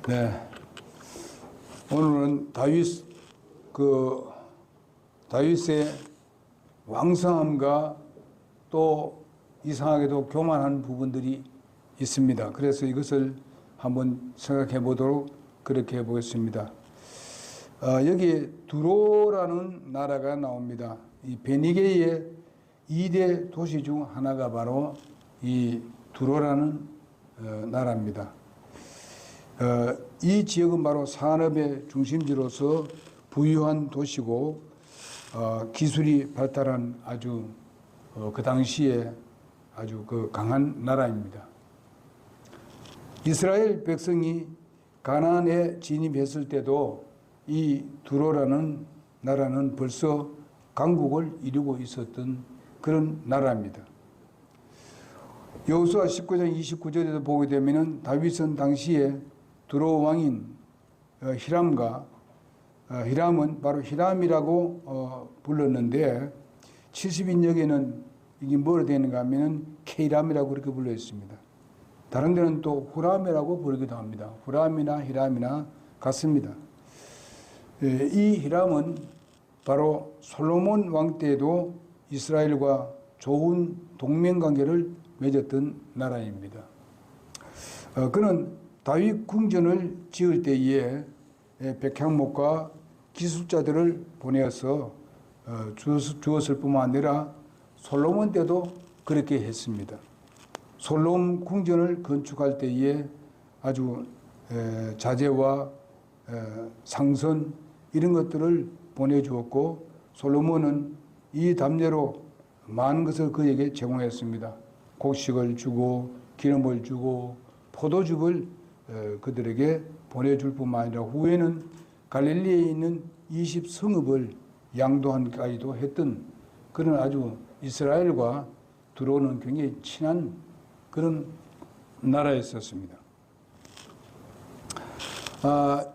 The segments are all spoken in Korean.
네, 오늘은 다윗의 왕성함과 또 이상하게도 교만한 부분들이 있습니다. 그래서 이것을 한번 생각해 보도록 그렇게 해보겠습니다. 여기에 두로라는 나라가 나옵니다. 이 베니게의 2대 도시 중 하나가 바로 이 두로라는 나라입니다. 이 지역은 바로 산업의 중심지로서 부유한 도시고 기술이 발달한 아주 그 당시에 아주 강한 나라입니다. 이스라엘 백성이 가나안에 진입했을 때도 이 두로라는 나라는 벌써 강국을 이루고 있었던 그런 나라입니다. 여호수아 19장 29절에도 보게 되면은 다윗은 당시에 두로 왕인 히람은 바로 히람이라고 불렀는데 70인역에는 이게 뭐로 되는가 하면은 케이람이라고 그렇게 불러 있습니다. 다른 데는 또 후람이라고 부르기도 합니다. 후람이나 히람이나 같습니다. 이 히람은 바로 솔로몬 왕 때에도 이스라엘과 좋은 동맹관계를 맺었던 나라입니다. 그는 다윗 궁전을 지을 때에 백향목과 기술자들을 보내어서 주었을 뿐만 아니라 솔로몬 때도 그렇게 했습니다. 솔로몬 궁전을 건축할 때에 아주 자재와 상선 이런 것들을 보내주었고 솔로몬은 이 담례로 많은 것을 그에게 제공했습니다. 곡식을 주고 기름을 주고 포도즙을 그들에게 보내줄 뿐만 아니라 후에는 갈릴리에 있는 20성읍을 양도한까지도 했던 그런 아주 이스라엘과 두로는 굉장히 친한 그런 나라였었습니다.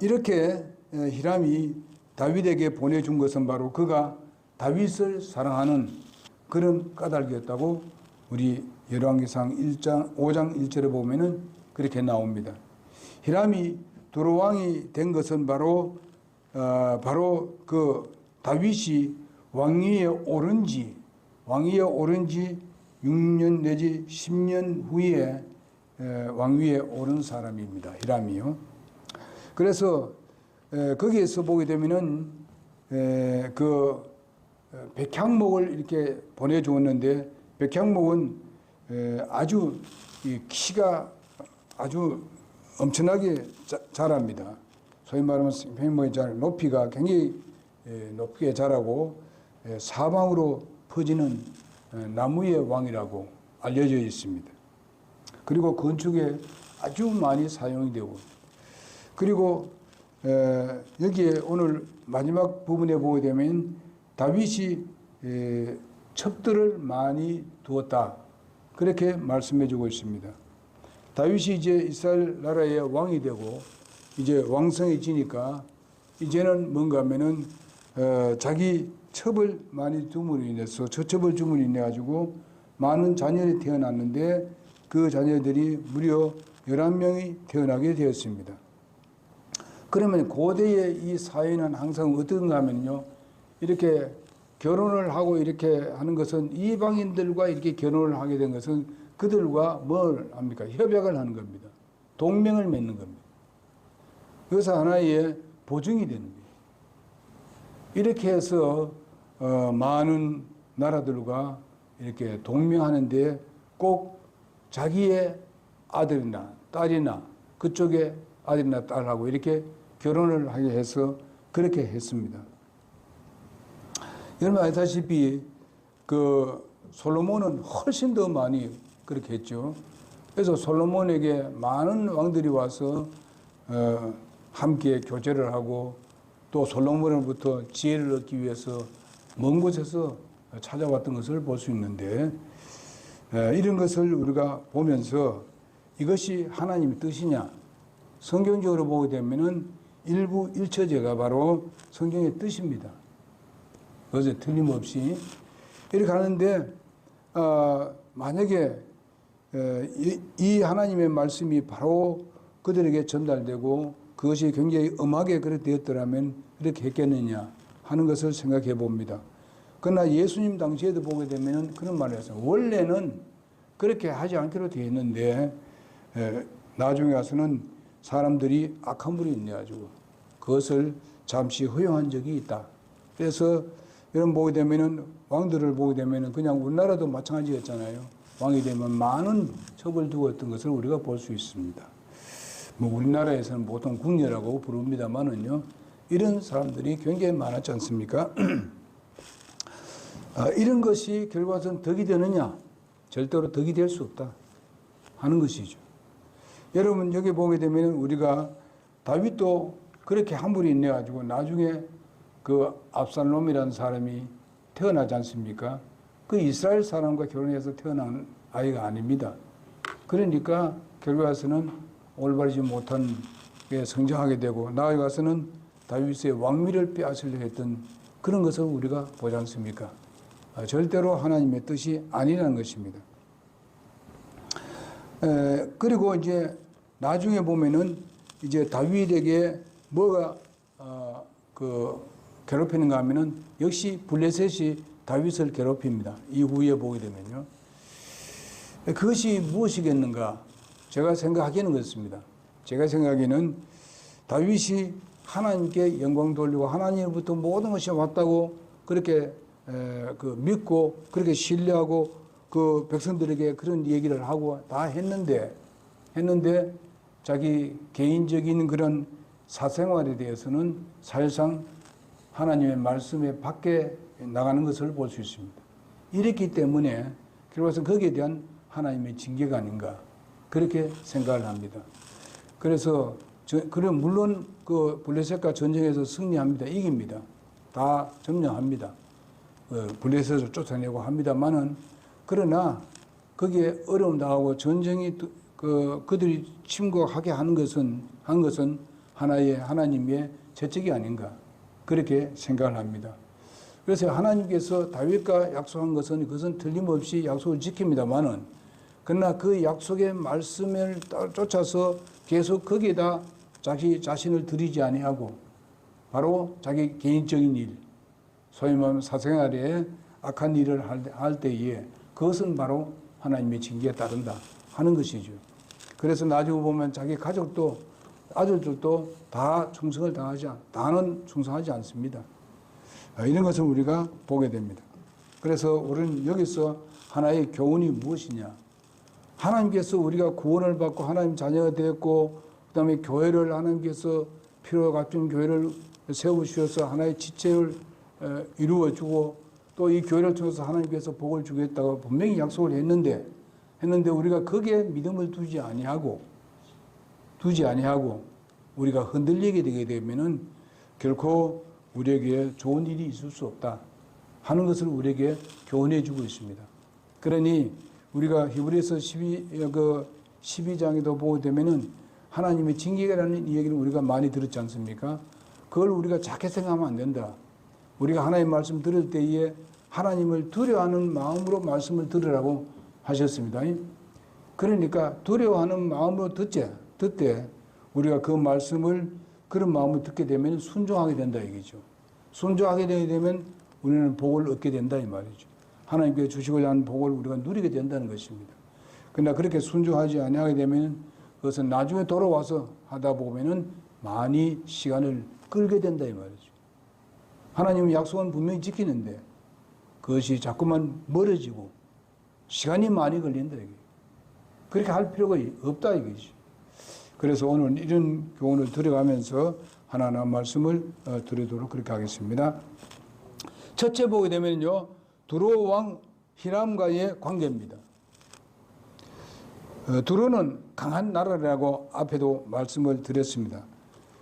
이렇게 히람이 다윗에게 보내준 것은 바로 그가 다윗을 사랑하는 그런 까닭이었다고 우리 열왕기상 5장 1절에 보면은 그렇게 나옵니다. 히람이 두로 왕이 된 것은 바로 그 다윗이 왕위에 오른 지 6년 내지 10년 후에 왕위에 오른 사람입니다. 히람이요. 그래서 거기에서 보게 되면은 그 백향목을 이렇게 보내주었는데 백향목은 아주 키가 아주 엄청나게 자랍니다. 소위 말하면 백향목의 높이가 굉장히 높게 자라고 사방으로 퍼지는 나무의 왕이라고 알려져 있습니다. 그리고 건축에 아주 많이 사용이 되고 그리고 여기에 오늘 마지막 부분에 보게 되면 다윗이 첩들을 많이 두었다 그렇게 말씀해 주고 있습니다. 다윗이 이제 이스라엘 나라의 왕이 되고 이제 왕성해지니까 이제는 뭔가 하면은 자기 첩을 많이 둠으로 인해서 저첩을 줌으로 인해 가지고 많은 자녀들이 태어났는데 그 자녀들이 무려 11명이 태어나게 되었습니다. 그러면 고대의 이 사회는 항상 어떤가 하면요. 이렇게 결혼을 하고 이렇게 하는 것은 이방인들과 이렇게 결혼을 하게 된 것은 그들과 뭘 합니까? 협약을 하는 겁니다. 동맹을 맺는 겁니다. 그래서 하나의 보증이 되는 거예요. 이렇게 해서 많은 나라들과 이렇게 동맹하는데 꼭 자기의 아들이나 딸이나 그쪽의 아들이나 딸하고 이렇게 결혼을 하게 해서 그렇게 했습니다. 여러분 아시다시피 그 솔로몬은 훨씬 더 많이 그렇게 했죠. 그래서 솔로몬에게 많은 왕들이 와서 함께 교제를 하고 또 솔로몬으로부터 지혜를 얻기 위해서 먼 곳에서 찾아왔던 것을 볼 수 있는데 이런 것을 우리가 보면서 이것이 하나님의 뜻이냐 성경적으로 보게 되면은 일부일처제가 바로 성경의 뜻입니다. 그것에 틀림없이 이렇게 하는데 만약에 이 하나님의 말씀이 바로 그들에게 전달되고 그것이 굉장히 엄하게 그렇게 되었더라면 이렇게 했겠느냐 하는 것을 생각해 봅니다. 그러나 예수님 당시에도 보게 되면 그런 말을 했어요. 원래는 그렇게 하지 않기로 되어 있는데 나중에 와서는 사람들이 악한 불이 있네가지고 그것을 잠시 허용한 적이 있다. 그래서 이런 보게 되면은 왕들을 보게 되면은 그냥 우리나라도 마찬가지였잖아요. 왕이 되면 많은 첩을 두었던 것을 우리가 볼 수 있습니다. 뭐 우리나라에서는 보통 궁녀라고 부릅니다만은요, 이런 사람들이 굉장히 많았지 않습니까? 이런 것이 결과적으로 덕이 되느냐? 절대로 덕이 될 수 없다 하는 것이죠. 여러분 여기 보게 되면 우리가 다윗도 그렇게 함부로 인해가지고 나중에 그 압살롬이라는 사람이 태어나지 않습니까? 그 이스라엘 사람과 결혼해서 태어난 아이가 아닙니다. 그러니까 결과에서는 올바르지 못한 게 성장하게 되고 나아가서는 다윗의 왕위를 빼앗으려 했던 그런 것을 우리가 보지 않습니까? 절대로 하나님의 뜻이 아니라는 것입니다. 그리고 이제 나중에 보면은 이제 다윗에게 뭐가 괴롭히는가 하면은 역시 블레셋이 다윗을 괴롭힙니다. 이후에 보게 되면요. 그것이 무엇이겠는가? 제가 생각하기에는 그렇습니다. 제가 생각하기에는 다윗이 하나님께 영광 돌리고 하나님으로부터 모든 것이 왔다고 그렇게 믿고 그렇게 신뢰하고 그 백성들에게 그런 얘기를 하고 다 했는데 자기 개인적인 그런 사생활에 대해서는 사실상 하나님의 말씀에 밖에 나가는 것을 볼 수 있습니다. 이렇기 때문에 결국은 거기에 대한 하나님의 징계가 아닌가 그렇게 생각을 합니다. 그래서 물론 그 블레셋과 전쟁에서 승리합니다. 이깁니다. 다 점령합니다. 블레셋을 쫓아내고 합니다만은 그러나 거기에 어려움 당하고 전쟁이 그들이 침공하게 한 것은 하나의 하나님의 재책이 아닌가 그렇게 생각을 합니다. 그래서 하나님께서 다윗과 약속한 것은 그것은 틀림없이 약속을 지킵니다만은 그러나 그 약속의 말씀을 쫓아서 계속 거기에다 자기 자신을 들이지 아니하고 바로 자기 개인적인 일, 소위 말하면 사생활에 악한 일을 할 때에 그것은 바로 하나님의 징계에 따른다 하는 것이죠. 그래서 나중에 보면 자기 가족도 아들들도 다 다는 충성하지 않습니다. 이런 것을 우리가 보게 됩니다. 그래서 우리는 여기서 하나의 교훈이 무엇이냐? 하나님께서 우리가 구원을 받고 하나님 자녀가 되었고 그다음에 교회를 하나님께서 필요와 같은 교회를 세우셔서 하나의 지체를 이루어주고 또 이 교회를 통해서 하나님께서 복을 주겠다고 분명히 약속을 했는데 우리가 거기에 믿음을 두지 아니하고 우리가 흔들리게 되게 되면은 결코 우리에게 좋은 일이 있을 수 없다 하는 것을 우리에게 교훈해 주고 있습니다. 그러니 우리가 히브리서 12장에도 보게 되면은 하나님의 징계라는 이야기를 우리가 많이 들었지 않습니까? 그걸 우리가 작게 생각하면 안 된다. 우리가 하나님의 말씀 들을 때에 하나님을 두려워하는 마음으로 말씀을 들으라고 하셨습니다. 그러니까 두려워하는 마음으로 듣되 우리가 그 말씀을 그런 마음으로 듣게 되면 순종하게 된다 이거죠. 순종하게 되면 우리는 복을 얻게 된다 이 말이죠. 하나님께 주시고자 하는 복을 우리가 누리게 된다는 것입니다. 그러나 그렇게 순종하지 아니하게 되면 그것은 나중에 돌아와서 하다 보면은 많이 시간을 끌게 된다 이 말이죠. 하나님은 약속은 분명히 지키는데 그것이 자꾸만 멀어지고 시간이 많이 걸린다 이게. 그렇게 할 필요가 없다 이거지. 그래서 오늘 이런 교훈을 들어가면서 하나하나 말씀을 드리도록 그렇게 하겠습니다. 첫째 보게 되면요, 두로 왕 히람과의 관계입니다. 두로는 강한 나라라고 앞에도 말씀을 드렸습니다.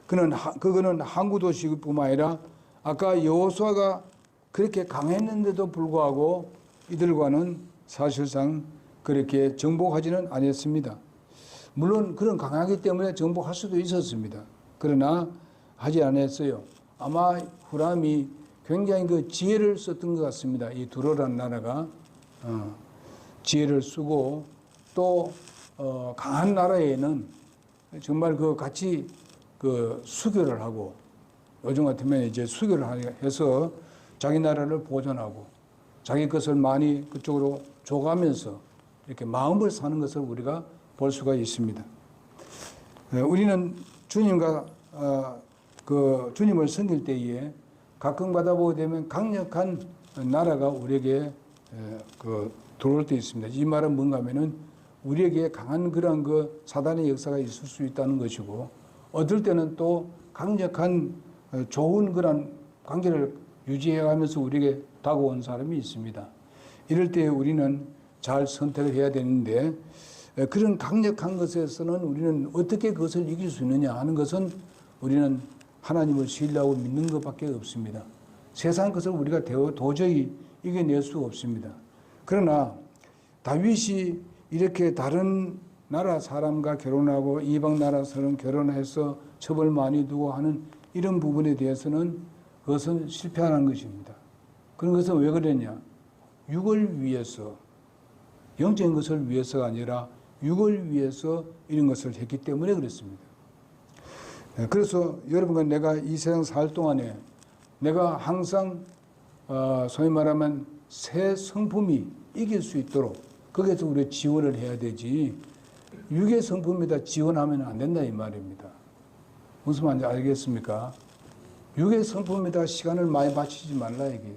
그거는 항구 도시뿐만 아니라 아까 여호수아가 그렇게 강했는데도 불구하고 이들과는 사실상 그렇게 정복하지는 않았습니다. 물론 그런 강하기 때문에 정복할 수도 있었습니다. 그러나 하지 않았어요. 아마 후람이 굉장히 그 지혜를 썼던 것 같습니다. 이 두로라는 나라가 지혜를 쓰고 또 강한 나라에는 정말 그 같이 그 수교를 하고 요즘 같으면 이제 수교를 해서 자기 나라를 보존하고 자기 것을 많이 그쪽으로 줘가면서 이렇게 마음을 사는 것을 우리가 볼 수가 있습니다. 우리는 주님과 그 주님을 섬길 때에 가끔 가다 보게 되면 강력한 나라가 우리에게 그 들어올 때 있습니다. 이 말은 뭔가 하면은 우리에게 강한 그런 그 사단의 역사가 있을 수 있다는 것이고, 어떨 때는 또 강력한 좋은 그런 관계를 유지해가면서 우리에게 다가온 사람이 있습니다. 이럴 때 우리는 잘 선택을 해야 되는데, 그런 강력한 것에서는 우리는 어떻게 그것을 이길 수 있느냐 하는 것은 우리는 하나님을 신뢰하고 믿는 것밖에 없습니다. 세상 것을 우리가 도저히 이겨낼 수 없습니다. 그러나 다윗이 이렇게 다른 나라 사람과 결혼하고 이방 나라 사람 결혼해서 첩을 많이 두고 하는 이런 부분에 대해서는 그것은 실패하는 것입니다. 그런 것은 왜 그랬냐? 육을 위해서, 영적인 것을 위해서가 아니라 육을 위해서 이런 것을 했기 때문에 그랬습니다. 그래서 여러분과 내가 이 세상 살 동안에 내가 항상 소위 말하면 새 성품이 이길 수 있도록 거기에서 우리가 지원을 해야 되지, 육의 성품에다 지원하면 안 된다 이 말입니다. 무슨 말인지 알겠습니까? 육의 성품에다 시간을 많이 바치지 말라 이게.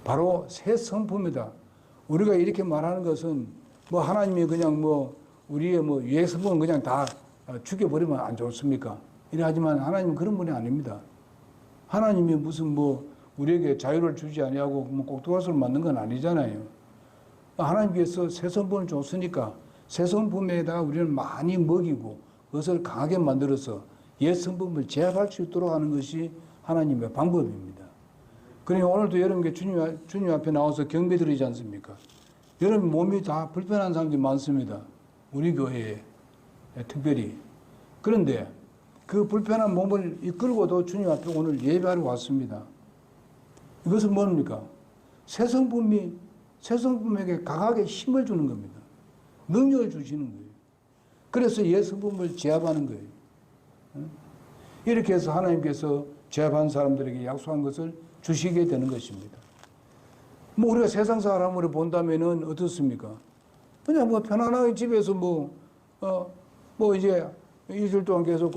바로 새 성품이다. 우리가 이렇게 말하는 것은 뭐 하나님이 그냥 뭐 우리의 뭐 유해 성품은 그냥 다 죽여버리면 안 좋습니까? 이러하지만 하나님은 그런 분이 아닙니다. 하나님이 무슨 뭐 우리에게 자유를 주지 아니하고 뭐 꼭두가스를 만든 건 아니잖아요. 하나님께서 새 성품을 줬으니까 새 성품에다가 우리는 많이 먹이고 그것을 강하게 만들어서 옛 성품을 제압할 수 있도록 하는 것이 하나님의 방법입니다. 그러니 오늘도 여러분께 주님 앞에 나와서 경배 드리지 않습니까? 여러분 몸이 다 불편한 사람들이 많습니다. 우리 교회에 특별히. 그런데 그 불편한 몸을 이끌고도 주님 앞에 오늘 예배하러 왔습니다. 이것은 뭡니까? 새 성품에게 강하게 힘을 주는 겁니다. 능력을 주시는 거예요. 그래서 옛 성품을 제압하는 거예요. 이렇게 해서 하나님께서 제압한 사람들에게 약속한 것을 주시게 되는 것입니다. 뭐 우리가 세상 사람으로 본다면은 어떻습니까? 그냥 뭐 편안하게 집에서 뭐 이제 일주일 동안 계속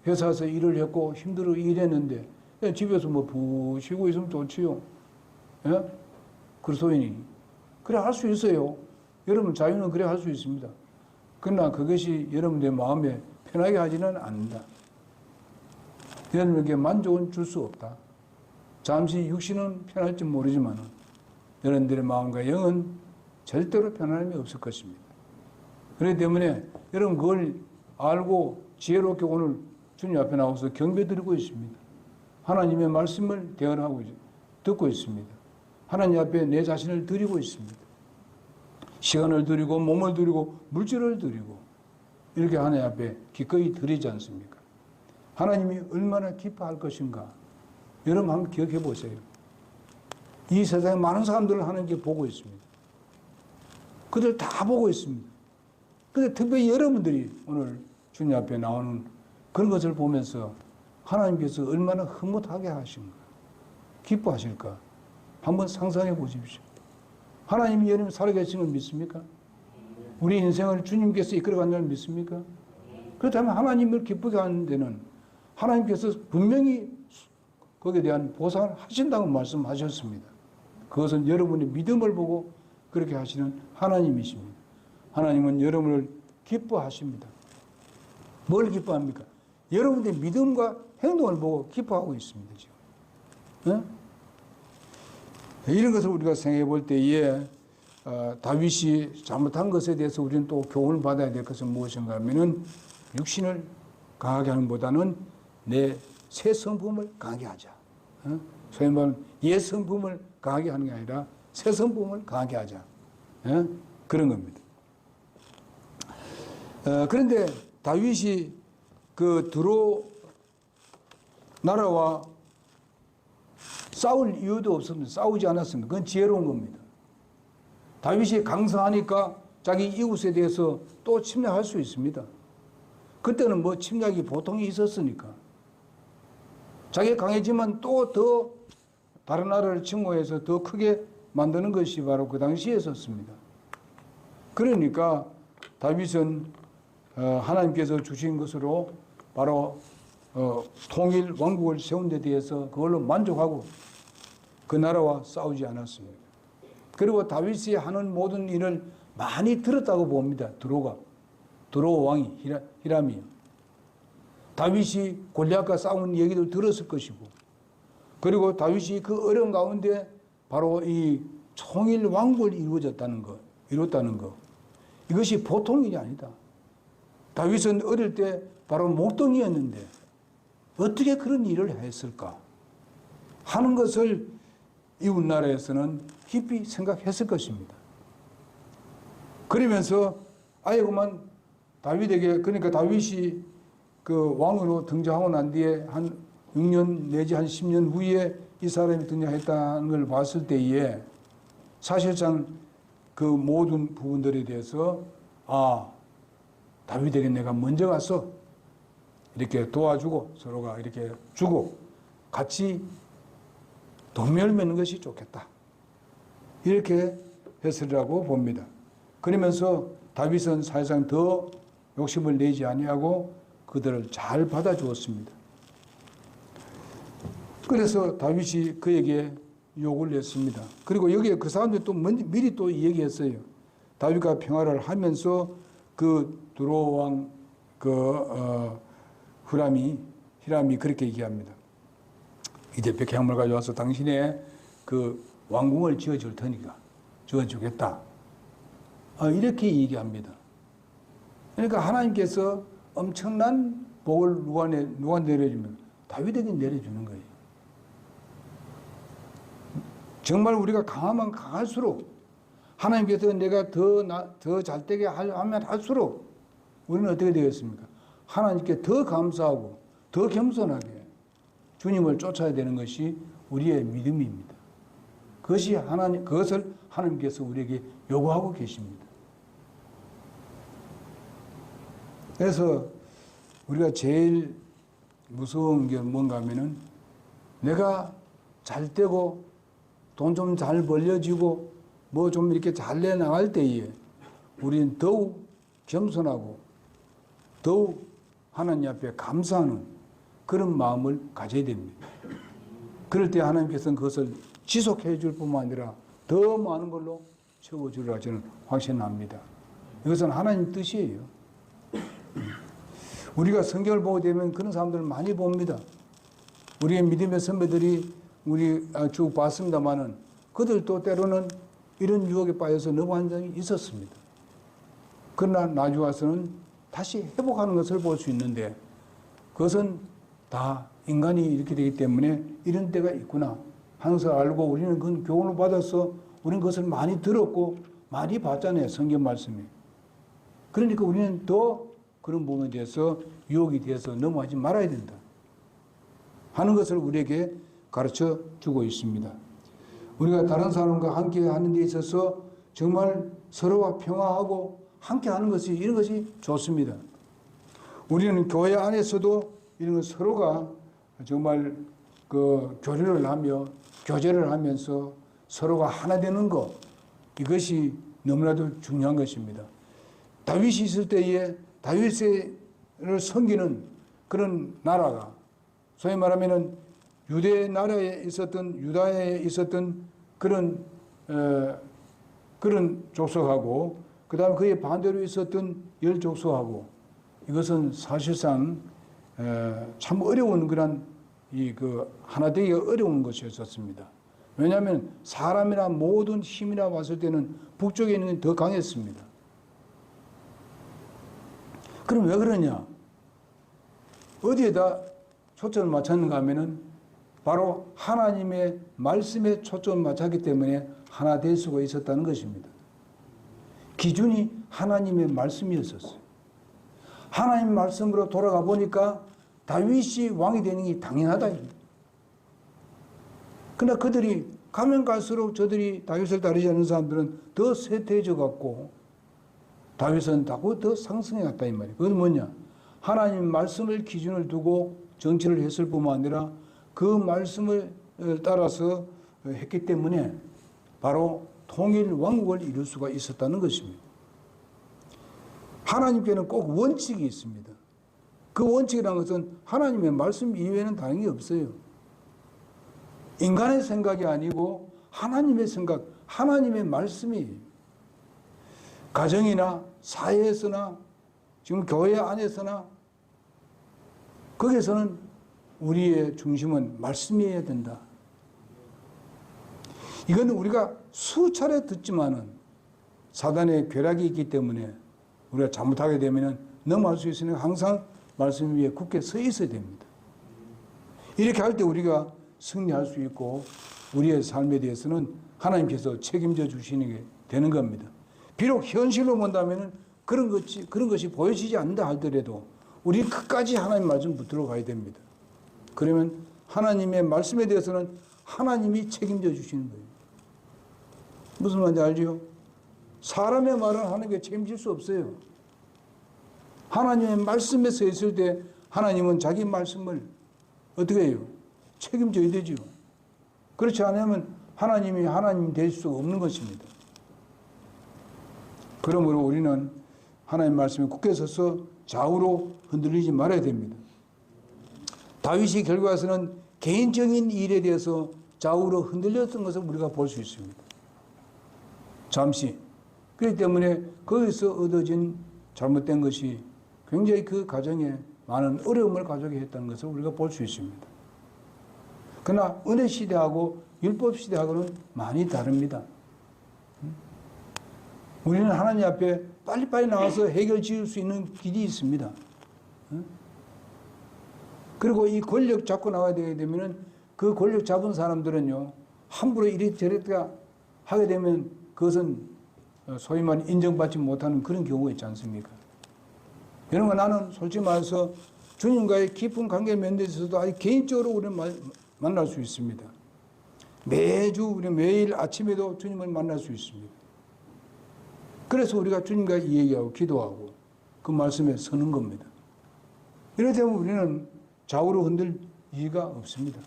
회사에서 일을 했고 힘들어 일했는데 그냥 집에서 뭐 푹 쉬고 있으면 좋지요. 예? 그리스도인이. 그래 할 수 있어요. 여러분 자유는 그래 할 수 있습니다. 그러나 그것이 여러분의 마음에 편하게 하지는 않는다. 여러분에게 만족은 줄 수 없다. 잠시 육신은 편할지 모르지만 여러분들의 마음과 영은 절대로 편안함이 없을 것입니다. 그렇기 때문에 여러분 그걸 알고 지혜롭게 오늘 주님 앞에 나와서 경배드리고 있습니다. 하나님의 말씀을 대언하고 듣고 있습니다. 하나님 앞에 내 자신을 드리고 있습니다. 시간을 드리고 몸을 드리고 물질을 드리고 이렇게 하나님 앞에 기꺼이 드리지 않습니까? 하나님이 얼마나 기뻐할 것인가 여러분 한번 기억해 보세요. 이 세상에 많은 사람들을 하나님께 보고 있습니다. 그들 다 보고 있습니다. 그런데 특별히 여러분들이 오늘 주님 앞에 나오는 그런 것을 보면서 하나님께서 얼마나 흐뭇하게 하신가, 기뻐하실까 한번 상상해 보십시오. 하나님이 여러분 살아계신 걸 믿습니까? 우리 인생을 주님께서 이끌어가는 걸 믿습니까? 그렇다면 하나님을 기쁘게 하는 데는 하나님께서 분명히 거기에 대한 보상을 하신다고 말씀하셨습니다. 그것은 여러분의 믿음을 보고 그렇게 하시는 하나님이십니다. 하나님은 여러분을 기뻐하십니다. 뭘 기뻐합니까? 여러분의 믿음과 행동을 보고 기뻐하고 있습니다. 지금. 네? 이런 것을 우리가 생각해 볼 때에 다윗이 잘못한 것에 대해서 우리는 또 교훈을 받아야 될 것은 무엇인가 하면은 육신을 강하게 하는 보다는 내 새 성품을 강하게 하자. 소위 말하는 옛 성품을 강하게 하는 게 아니라 새 성품을 강하게 하자. 그런 겁니다. 그런데 다윗이 그 두로 나라와 싸울 이유도 없습니다. 싸우지 않았습니다. 그건 지혜로운 겁니다. 다윗이 강성하니까 자기 이웃에 대해서 또 침략할 수 있습니다. 그때는 뭐 침략이 보통이 있었으니까. 자기가 강해지면 또 더 다른 나라를 침공해서 더 크게 만드는 것이 바로 그 당시였었습니다. 그러니까 다윗은 하나님께서 주신 것으로 바로 통일 왕국을 세운 데 대해서 그걸로 만족하고 그 나라와 싸우지 않았습니다. 그리고 다윗이 하는 모든 일을 많이 들었다고 봅니다. 드로가 왕이 히람이요. 다윗이 골리앗과 싸운 얘기를 들었을 것이고, 그리고 다윗이 그 어려운 가운데 바로 이 통일 왕국을 이루었다는 것. 이것이 보통 일이 아니다. 다윗은 어릴 때 바로 목동이었는데 어떻게 그런 일을 했을까 하는 것을 이웃 나라에서는 깊이 생각했을 것입니다. 그러면서 아예 그만 다윗에게, 그러니까 다윗이 그 왕으로 등장하고 난 뒤에 한 6년 내지 한 10년 후에 이 사람이 등장했다는 걸 봤을 때에 사실상 그 모든 부분들에 대해서 다윗에게 내가 먼저 가서 이렇게 도와주고 서로가 이렇게 주고 같이 동맹을 맺는 것이 좋겠다. 이렇게 했으리라고 봅니다. 그러면서 다윗은 사실상 더 욕심을 내지 아니하고 그들을 잘 받아주었습니다. 그래서 다윗이 그에게 욕을 했습니다. 그리고 여기에 그 사람들이 또 미리 또 얘기했어요. 다윗과 평화를 하면서 그 두로왕 히람이 그렇게 얘기합니다. 이제 백향물 가져와서 당신의 그 왕궁을 지어줄 테니까 지어주겠다. 이렇게 얘기합니다. 그러니까 하나님께서 엄청난 복을 누가 내려주면 다윗에게 내려주는 거예요. 정말 우리가 강하면 강할수록 하나님께서 내가 더 잘되게 하면 할수록 우리는 어떻게 되겠습니까? 하나님께 더 감사하고 더 겸손하게 주님을 쫓아야 되는 것이 우리의 믿음입니다. 그것을 하나님께서 우리에게 요구하고 계십니다. 그래서 우리가 제일 무서운 게 뭔가 하면은 내가 잘 되고 돈 좀 잘 벌려지고 뭐 좀 이렇게 잘 내나갈 때에 우리는 더욱 겸손하고 더욱 하나님 앞에 감사하는 그런 마음을 가져야 됩니다. 그럴 때 하나님께서는 그것을 지속해 줄 뿐만 아니라 더 많은 걸로 채워주리라 저는 확신합니다. 이것은 하나님 뜻이에요. 우리가 성경을 보게 되면 그런 사람들을 많이 봅니다. 우리의 믿음의 선배들이 우리 쭉 봤습니다만은 그들도 때로는 이런 유혹에 빠져서 넘어간 적이 있었습니다. 그러나 나중에 와서는 다시 회복하는 것을 볼 수 있는데 그것은 다 인간이 이렇게 되기 때문에 이런 때가 있구나 하는 것을 알고 우리는 그 교훈을 받아서 우리는 그것을 많이 들었고 많이 봤잖아요. 성경 말씀이. 그러니까 우리는 더 그런 부분에 대해서 유혹이 되어서 넘어가지 말아야 된다 하는 것을 우리에게 가르쳐 주고 있습니다. 우리가 다른 사람과 함께 하는 데 있어서 정말 서로와 평화하고 함께 하는 것이 이런 것이 좋습니다. 우리는 교회 안에서도 이런 것 서로가 정말 그 교류를 하며 교제를 하면서 서로가 하나 되는 것 이것이 너무나도 중요한 것입니다. 다윗이 있을 때에 다윗을 섬기는 그런 나라가 소위 말하면은 유다에 있었던 그런 족속하고 그다음 그의 반대로 있었던 열 족속하고 이것은 사실상 참 어려운 그런 하나 되기가 어려운 것이었습니다. 왜냐하면 사람이나 모든 힘이나 봤을 때는 북쪽에 있는 게 더 강했습니다. 그럼 왜 그러냐? 어디에다 초점을 맞췄는가 하면은 바로 하나님의 말씀에 초점을 맞췄기 때문에 하나 될 수가 있었다는 것입니다. 기준이 하나님의 말씀이었었어요. 하나님 말씀으로 돌아가 보니까 다윗이 왕이 되는 게 당연하다. 그러나 그들이 가면 갈수록 저들이 다윗을 따르지 않는 사람들은 더 쇠퇴해져 갖고 다윗은 더 상승해 갔다 이 말이에요. 그건 뭐냐? 하나님 말씀을 기준을 두고 정치를 했을 뿐만 아니라 그 말씀을 따라서 했기 때문에 바로 통일 왕국을 이룰 수가 있었다는 것입니다. 하나님께는 꼭 원칙이 있습니다. 그 원칙이라는 것은 하나님의 말씀 이외에는 다른 게 없어요. 인간의 생각이 아니고 하나님의 생각, 하나님의 말씀이 가정이나 사회에서나 지금 교회 안에서나 거기에서는 우리의 중심은 말씀이어야 된다. 이건 우리가 수차례 듣지만은 사단의 괴락이 있기 때문에 우리가 잘못하게 되면 넘어갈 수 있으니 항상 말씀 위에 굳게 서 있어야 됩니다. 이렇게 할 때 우리가 승리할 수 있고 우리의 삶에 대해서는 하나님께서 책임져 주시는 게 되는 겁니다. 비록 현실로 본다면 그런 것이 보여지지 않는다 하더라도 우리 끝까지 하나님 말씀 붙들어 가야 됩니다. 그러면 하나님의 말씀에 대해서는 하나님이 책임져 주시는 거예요. 무슨 말인지 알죠? 사람의 말은 하나님께 책임질 수 없어요. 하나님의 말씀에 서 있을 때 하나님은 자기 말씀을 어떻게 해요? 책임져야 되죠. 그렇지 않으면 하나님이 하나님 될 수 없는 것입니다. 그러므로 우리는 하나님 말씀에 굳게 서서 좌우로 흔들리지 말아야 됩니다. 다윗이 결과에서는 개인적인 일에 대해서 좌우로 흔들렸던 것을 우리가 볼 수 있습니다. 잠시. 그렇기 때문에 거기서 얻어진 잘못된 것이 굉장히 그 가정에 많은 어려움을 가져게 했다는 것을 우리가 볼 수 있습니다. 그러나 은혜 시대하고 율법 시대하고는 많이 다릅니다. 우리는 하나님 앞에 빨리빨리 나와서 해결 지을 수 있는 길이 있습니다. 그리고 이 권력 잡고 나와야 되게 되면 그 권력 잡은 사람들은요, 함부로 이래저래 하게 되면 그것은 소위 말해 인정받지 못하는 그런 경우가 있지 않습니까? 여러분, 나는 솔직히 말해서 주님과의 깊은 관계 면에 있어서도 아주 개인적으로 우리는 만날 수 있습니다. 매주 우리 매일 아침에도 주님을 만날 수 있습니다. 그래서 우리가 주님과 이야기하고 기도하고 그 말씀에 서는 겁니다. 이럴 때면 우리는 좌우로 흔들 이유가 없습니다.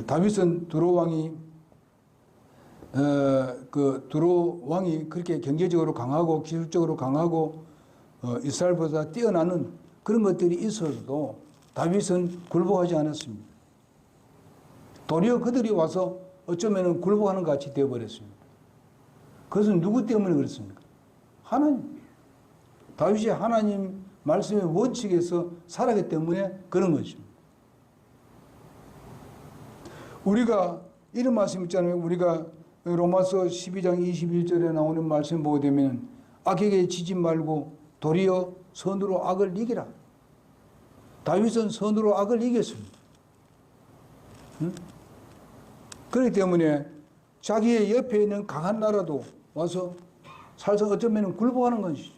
다윗은 두로 왕이 그렇게 경제적으로 강하고 기술적으로 강하고 이스라엘보다 뛰어나는 그런 것들이 있어도 다윗은 굴복하지 않았습니다. 도리어 그들이 와서 어쩌면 굴복하는 것 같이 되어버렸습니다. 그것은 누구 때문에 그렇습니까? 하나님. 다윗이 하나님 말씀의 원칙에서 살았기 때문에 그런 것입니다. 우리가 이런 말씀 있잖아요. 우리가 로마서 12장 21절에 나오는 말씀 보게 되면 악에게 지지 말고 도리어 선으로 악을 이기라. 다윗은 선으로 악을 이겼습니다. 응? 그렇기 때문에 자기의 옆에 있는 강한 나라도 와서 살서 어쩌면 굴복하는 것이죠.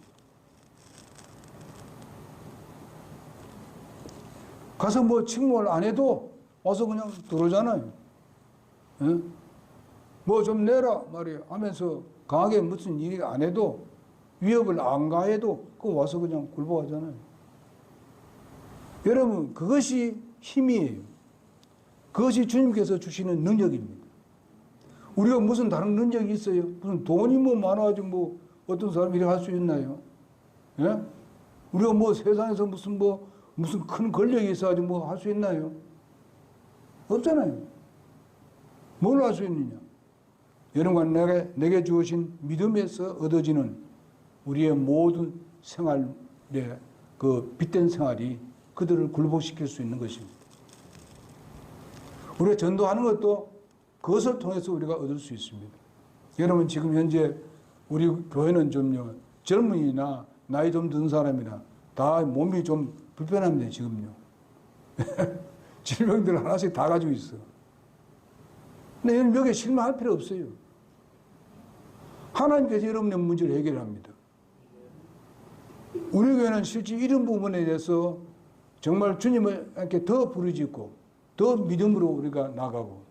가서 뭐 침몰 안 해도 와서 그냥 들어오잖아요. 뭐 좀 내라 말이에요 하면서 강하게 무슨 일이 안 해도 위협을 안 가해도 그 와서 그냥 굴복하잖아요. 여러분, 그것이 힘이에요. 그것이 주님께서 주시는 능력입니다. 우리가 무슨 다른 능력이 있어요? 무슨 돈이 뭐 많아가지고 뭐 어떤 사람이 이렇게 할 수 있나요? 예? 우리가 뭐 세상에서 무슨 큰 권력이 있어가지고 뭐 할 수 있나요? 없잖아요. 뭘 할 수 있느냐? 여러분, 내게 주어진 믿음에서 얻어지는 우리의 모든 생활의 그 빛된 생활이 그들을 굴복시킬 수 있는 것입니다. 우리가 전도하는 것도 그것을 통해서 우리가 얻을 수 있습니다. 여러분, 지금 현재 우리 교회는 좀요, 젊은이나 나이 좀 든 사람이나 다 몸이 좀 불편합니다, 지금요. 질병들 하나씩 다 가지고 있어. 근데 여러분, 여기에 실망할 필요 없어요. 하나님께서 여러분의 문제를 해결합니다. 우리 교회는 실제 이런 부분에 대해서 정말 주님을 이렇게 더 부르짖고 더 믿음으로 우리가 나가고,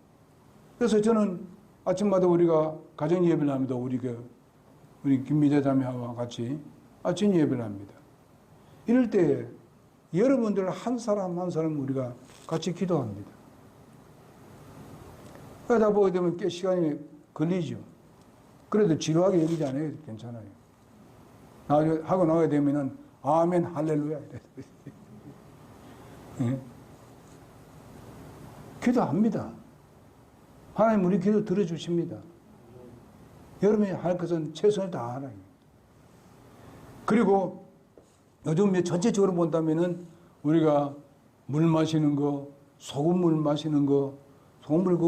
그래서 저는 아침마다 우리가 가정 예배를 합니다. 우리 김미자 자매와 같이 아침 예배를 합니다. 이럴 때 여러분들 한 사람 한 사람 우리가 같이 기도합니다. 그러다 보게 되면 꽤 시간이 걸리죠. 그래도 지루하게 여기지 않아요. 괜찮아요. 하고 나가게 되면은 아멘 할렐루야 이래. 예? 기도합니다. 하나님 우리 기도 들어주십니다. 여러분이 할 것은 최선을 다하라. 그리고 요즘 전체적으로 본다면은 우리가 물 마시는 거, 소금물 마시는 거, 소금물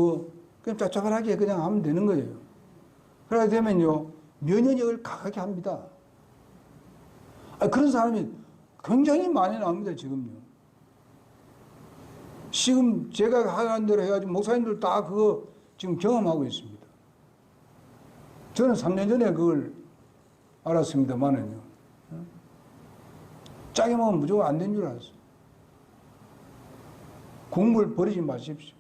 그냥 짭짤하게 그냥 하면 되는 거예요. 그러게 되면요, 면역력을 강하게 합니다. 그런 사람이 굉장히 많이 나옵니다, 지금요. 지금 제가 하는 대로 해가지고 목사님들 다 그거 지금 경험하고 있습니다. 저는 3년 전에 그걸 알았습니다만은요. 짜게 먹으면 무조건 안 된 줄 알았어요. 국물 버리지 마십시오.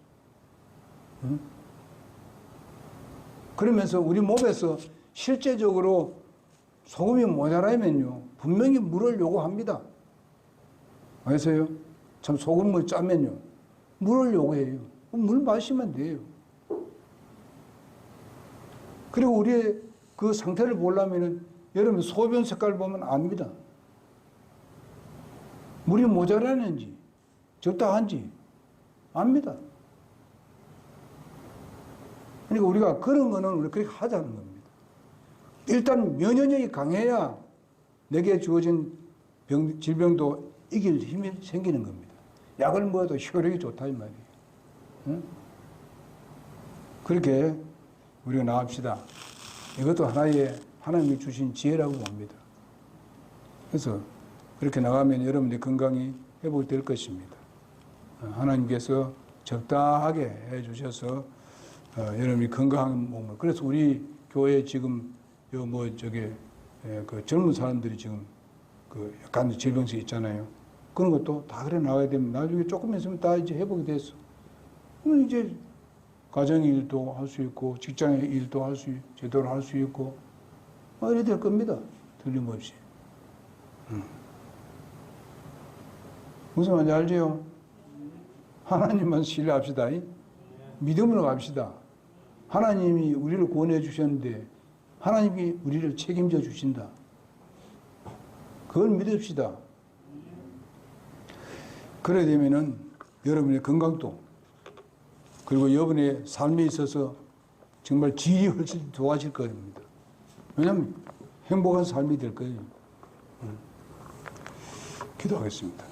그러면서 우리 몸에서 실제적으로 소금이 모자라면요, 분명히 물을 요구합니다. 아세요? 참 소금물 짜면요, 물을 요구해요. 물 마시면 돼요. 그리고 우리의 그 상태를 보려면은 여러분 소변 색깔 보면 압니다. 물이 모자라는지 적당한지 압니다. 그러니까 우리가 그런 거는 우리 그렇게 하자는 겁니다. 일단 면역력이 강해야 내게 주어진 질병도 이길 힘이 생기는 겁니다. 약을 먹어도 효력이 좋다 이 말이에요. 응? 그렇게 우리가 나갑시다. 이것도 하나의 하나님이 주신 지혜라고 봅니다. 그래서 그렇게 나가면 여러분들의 건강이 회복될 것입니다. 하나님께서 적당하게 해주셔서 여러분이 건강한 몸을. 그래서 우리 교회 지금 그 젊은 사람들이 지금 그 약간 질병세 있잖아요. 그런 것도 다 그래 나가야 되면 나중에 조금 있으면 다 이제 회복이 됐어. 그럼 이제 가정의 일도 할 수 있고 직장의 일도 할 수 제대로 할 수 있고 이래 될 겁니다. 틀림없이. 무슨 말인지 알죠? 하나님만 신뢰합시다. 믿음으로 갑시다. 하나님이 우리를 구원해 주셨는데 하나님이 우리를 책임져 주신다. 그걸 믿읍시다. 그래야 되면은 여러분의 건강도 그리고 여러분의 삶에 있어서 정말 질이 훨씬 좋아질 겁니다. 왜냐하면 행복한 삶이 될 거예요. 기도하겠습니다.